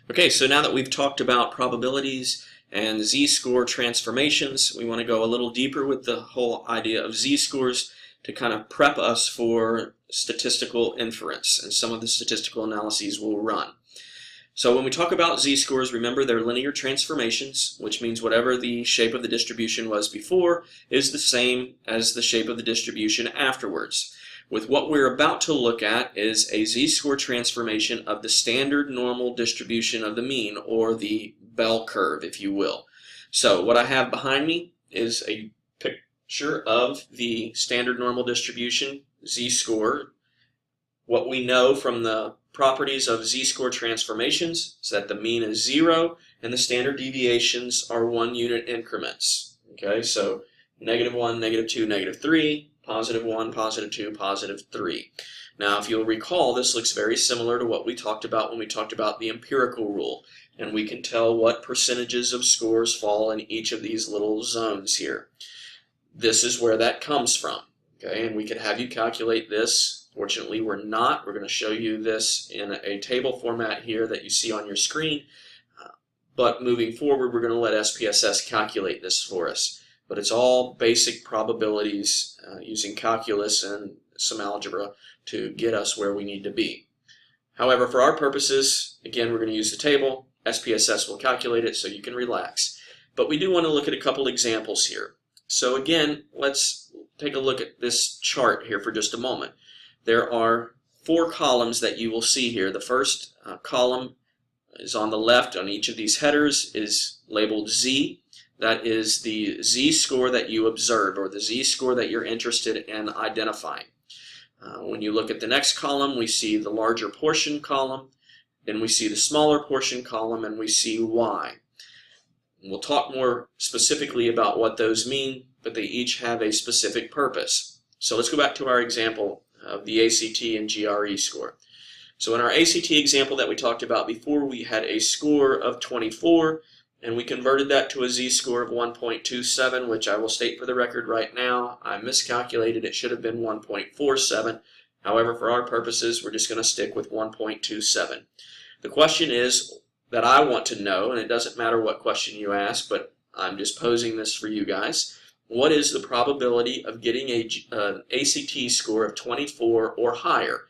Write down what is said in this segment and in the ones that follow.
Okay, so now that we've talked about probabilities and z-score transformations, we want to go a little deeper with the whole idea of z-scores to kind of prep us for statistical inference and some of the statistical analyses we'll run. So when we talk about z-scores, remember they're linear transformations, which means whatever the shape of the distribution was before is the same as the shape of the distribution afterwards. With what we're about to look at is a z-score transformation of the standard normal distribution of the mean, or the bell curve, if you will. So what I have behind me is a picture of the standard normal distribution, z-score. What we know from the properties of z-score transformations is that the mean is 0 and the standard deviations are 1 unit increments. Okay, so -1, -2, -3, +1, +2, +3. Now, if you'll recall, this looks very similar to what we talked about when we talked about the empirical rule, and we can tell what percentages of scores fall in each of these little zones here. This is where that comes from, okay, and we could have you calculate this. Fortunately, we're not. We're going to show you this in a table format here that you see on your screen, but moving forward, we're going to let SPSS calculate this for us. But it's all basic probabilities using calculus and some algebra to get us where we need to be. However, for our purposes, again, we're going to use the table. SPSS will calculate it so you can relax. But we do want to look at a couple examples here. So again, let's take a look at this chart here for just a moment. There are 4 columns that you will see here. The first column is on the left on each of these headers is labeled Z. That is the z-score that you observed, or the z-score that you're interested in identifying. When you look at the next column, we see the larger portion column, then we see the smaller portion column, and we see Y. We'll talk more specifically about what those mean, but they each have a specific purpose. So let's go back to our example of the ACT and GRE score. So in our ACT example that we talked about before, we had a score of 24, and we converted that to a z-score of 1.27, which I will state for the record right now, I miscalculated. It should have been 1.47. However, for our purposes, we're just going to stick with 1.27. The question is that I want to know, and it doesn't matter what question you ask, but I'm just posing this for you guys. What is the probability of getting an ACT score of 24 or higher?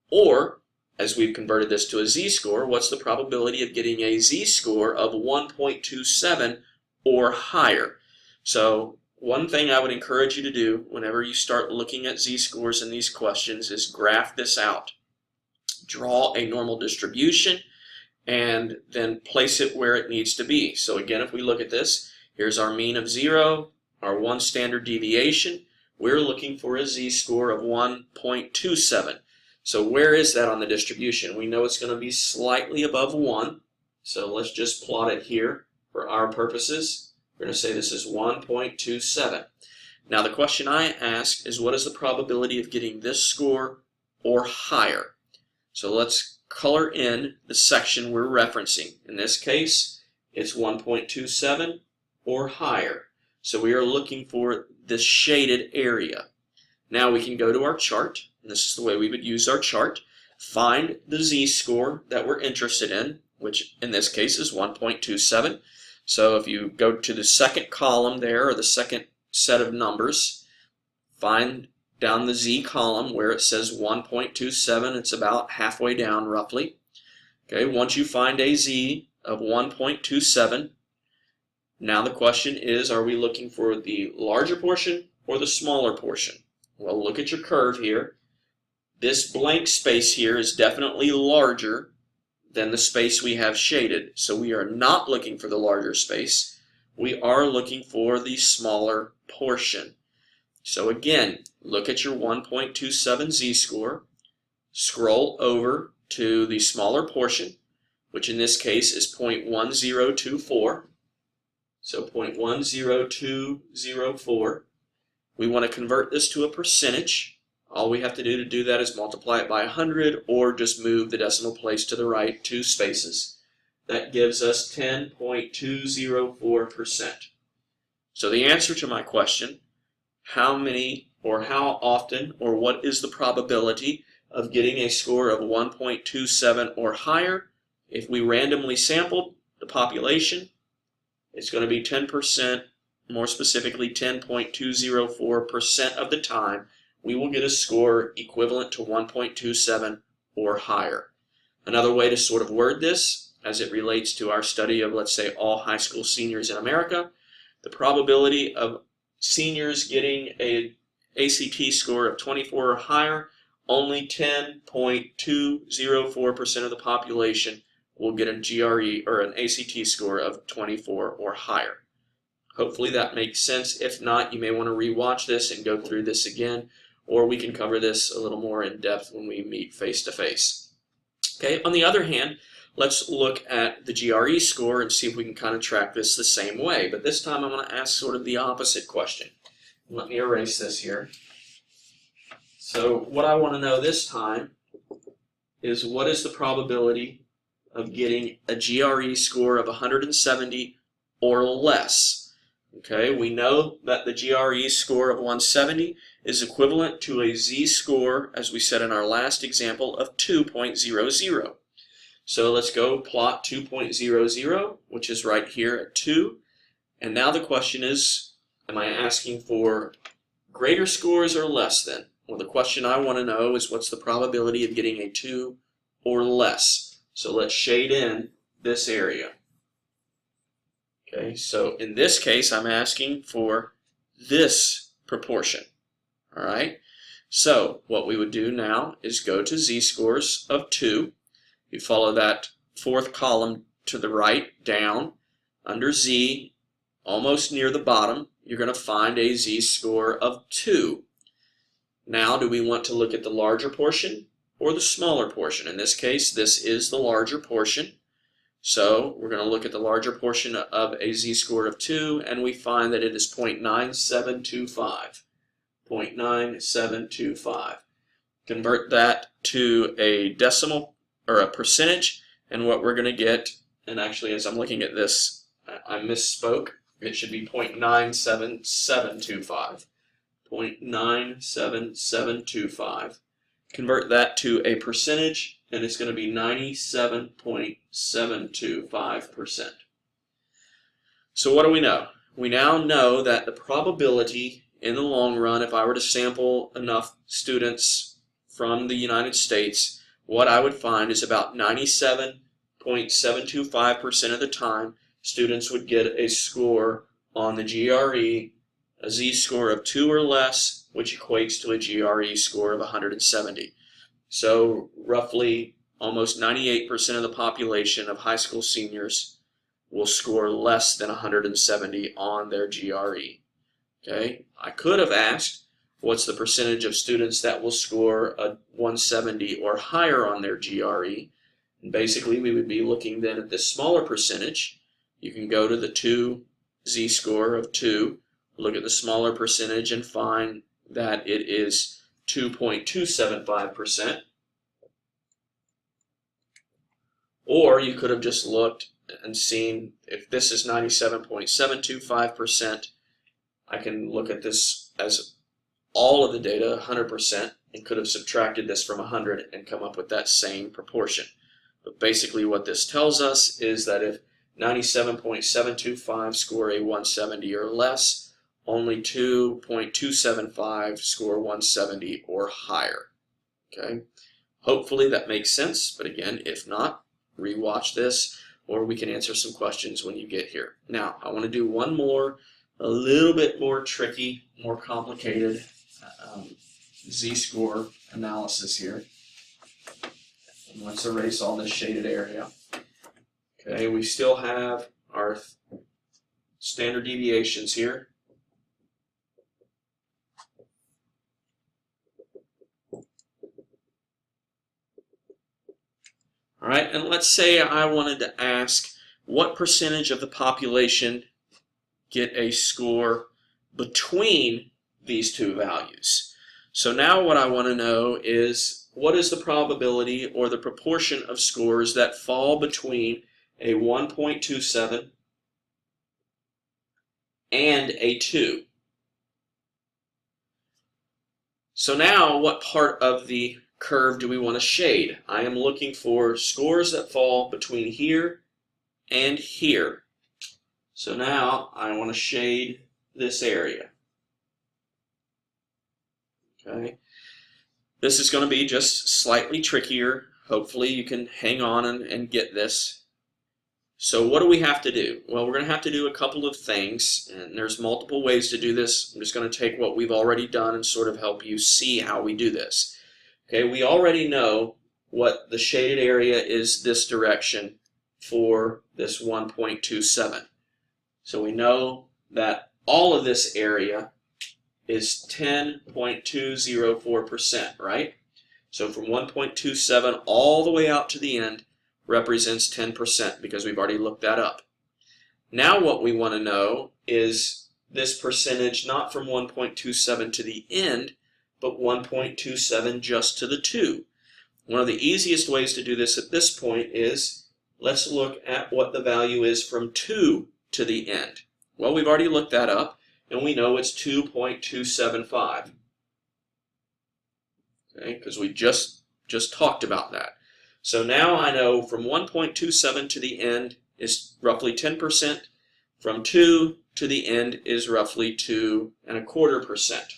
Or, as we've converted this to a z-score, what's the probability of getting a z-score of 1.27 or higher? So one thing I would encourage you to do whenever you start looking at z-scores in these questions is graph this out. Draw a normal distribution and then place it where it needs to be. So again, if we look at this, here's our mean of 0, our 1 standard deviation. We're looking for a z-score of 1.27. So where is that on the distribution? We know it's going to be slightly above 1. So let's just plot it here for our purposes. We're going to say this is 1.27. Now the question I ask is, what is the probability of getting this score or higher? So let's color in the section we're referencing. In this case, it's 1.27 or higher. So we are looking for this shaded area. Now we can go to our chart. And this is the way we would use our chart. Find the z-score that we're interested in, which in this case is 1.27. So if you go to the second column there, or the second set of numbers, find down the z column where it says 1.27. It's about halfway down roughly. Okay, once you find a z of 1.27, now the question is, are we looking for the larger portion or the smaller portion? Well, look at your curve here. This blank space here is definitely larger than the space we have shaded. So we are not looking for the larger space. We are looking for the smaller portion. So again, look at your 1.27 z-score. Scroll over to the smaller portion, which in this case is 0.1024. So 0.10204. We want to convert this to a percentage. All we have to do that is multiply it by 100, or just move the decimal place to the right 2 spaces. That gives us 10.204%. So the answer to my question, how many or how often or what is the probability of getting a score of 1.27 or higher, If we randomly sampled the population, it's going to be 10%, more specifically 10.204% of the time, we will get a score equivalent to 1.27 or higher. Another way to sort of word this, as it relates to our study of, let's say, all high school seniors in America, the probability of seniors getting an ACT score of 24 or higher, only 10.204% of the population will get a GRE or an ACT score of 24 or higher. Hopefully that makes sense. If not, you may want to rewatch this and go through this again, or we can cover this a little more in depth when we meet face to face. Okay, on the other hand, let's look at the GRE score and see if we can kind of track this the same way. But this time I'm going to ask sort of the opposite question. Let me erase this here. So what I want to know this time is, what is the probability of getting a GRE score of 170 or less? Okay, we know that the GRE score of 170 is equivalent to a z-score, as we said in our last example, of 2.00. So let's go plot 2.00, which is right here at 2. And now the question is, am I asking for greater scores or less than? Well, the question I want to know is, what's the probability of getting a 2 or less? So let's shade in this area. Okay, so in this case, I'm asking for this proportion. All right, so what we would do now is go to z-scores of 2. You follow that fourth column to the right down. Under z, almost near the bottom, you're going to find a z-score of 2. Now, do we want to look at the larger portion or the smaller portion? In this case, this is the larger portion. So we're going to look at the larger portion of a z-score of 2, and we find that it is 0.9725. 0.9725. Convert that to a decimal or a percentage, and what we're going to get, and actually as I'm looking at this, I misspoke. It should be 0.97725. 0.97725. Convert that to a percentage, and it's going to be 97.725%. So what do we know? We now know that the probability in the long run, if I were to sample enough students from the United States, what I would find is about 97.725% of the time, students would get a score on the GRE, a z-score of 2 or less, which equates to a GRE score of 170. So roughly almost 98% of the population of high school seniors will score less than 170 on their GRE. Okay, I could have asked, what's the percentage of students that will score a 170 or higher on their GRE? And basically we would be looking then at this smaller percentage. You can go to the 2 z-score of 2, look at the smaller percentage and find that it is 2.275%. Or you could have just looked and seen, if this is 97.725%, I can look at this as all of the data, 100%, and could have subtracted this from 100 and come up with that same proportion. But basically what this tells us is that if 97.725 score a 170 or less, only 2.275 score 170 or higher. Okay, hopefully that makes sense, but again, if not, rewatch this, or we can answer some questions when you get here. Now, I want to do one more, a little bit more tricky, more complicated z-score analysis here. And let's erase all this shaded area. Okay, we still have our standard deviations here. All right, and let's say I wanted to ask, what percentage of the population get a score between these two values? So now what I want to know is, what is the probability or the proportion of scores that fall between a 1.27 and a 2? So now what part of the curve do we want to shade? I am looking for scores that fall between here and here. So now I want to shade this area. Okay. This is going to be just slightly trickier. Hopefully you can hang on and get this. So what do we have to do? Well, we're going to have to do a couple of things, and there's multiple ways to do this. I'm just going to take what we've already done and sort of help you see how we do this. Okay, we already know what the shaded area is this direction for this 1.27. So we know that all of this area is 10.204%, right? So from 1.27 all the way out to the end represents 10% because we've already looked that up. Now what we want to know is this percentage not from 1.27 to the end, but 1.27 just to the 2. One of the easiest ways to do this at this point is let's look at what the value is from 2 to the end. Well, we've already looked that up, and we know it's 2.275. Okay, because we just talked about that. So now I know from 1.27 to the end is roughly 10%. From 2 to the end is roughly 2.25%.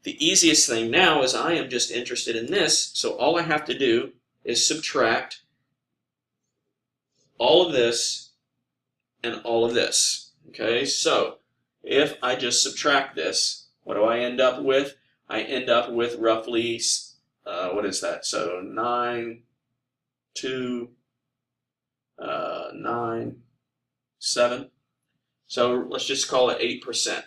The easiest thing now is I am just interested in this, so all I have to do is subtract all of this and all of this. Okay, so if I just subtract this, what do I end up with? I end up with roughly, what is that? So 9, 2, 9, 7. So let's just call it 8%.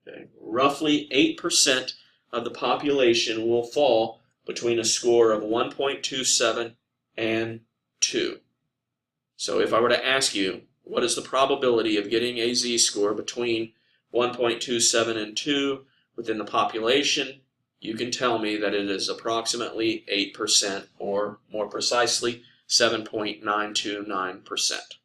Okay. Roughly 8% of the population will fall between a score of 1.27 and 2. So if I were to ask you, what is the probability of getting a z-score between 1.27 and 2 within the population, you can tell me that it is approximately 8%, or more precisely 7.929%.